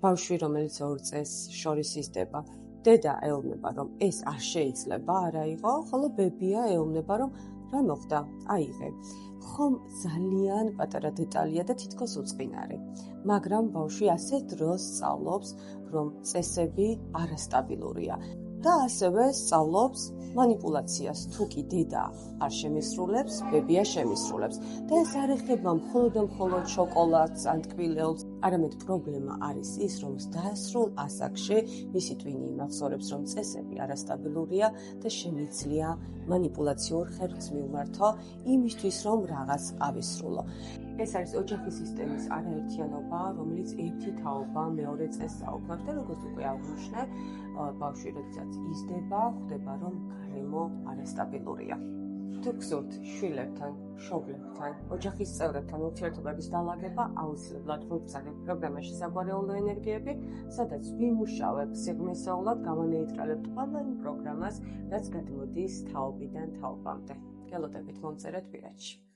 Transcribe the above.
ბავშვი, რომელიც 2 წესს შორის იზრდება, დედა ეუბნება, რომ ეს არ შეიძლება, არა იყო, ხოლო ბებია ეუბნება, რომ რა მოხდა, აიღე. ხომ ძალიან პატარა დეტალია და თითქოს უწყინარი. მაგრამ ბავშვი ასე დროს სწავლობს, რომ წესები არასტაბილურია. და ასევე სწავლობს მანიპულაციას, თუ კი დედა არ შემისრულებს, ბებია შემისრულებს. და ეს არ ეხება მხოლოდ შოკოლადს ან ტკბილეულს, არამედ პრობლემა არის ის, რომ დასრულ ასაკში მისი ტვინი იმახსოვრებს, რომ წესები არასტაბილურია და შემიძლია მანიპულაციურ ხერხს მიუმართო იმისთვის, რომ რაღაც ავისრულო. ეს არის ოჯახის სისტემის არაერთიანობა, რომელიც ერთი თაობა მეორე წესს აუქმებს და როგორც უკვე აღვნიშნე, ბავშვი როდესაც იზრდება, ხვდება, რომ გარემო არასტაბილურია. თუ გსურთ შვილებთან, მშობლებთან, ოჯახის წევრებთან ურთიერთობების დალაგება, აუცილებლად მოგზაურობთ პროგრამაში საგვარეულო ენერგიები, სადაც ვიმუშავებ სიღრმისეულად, გავანეიტრალებთ ყველა იმ პროგრამას, რაც გადმოდის თაობიდან თაობამდე. გელოდებით მომწერეთ პირადში.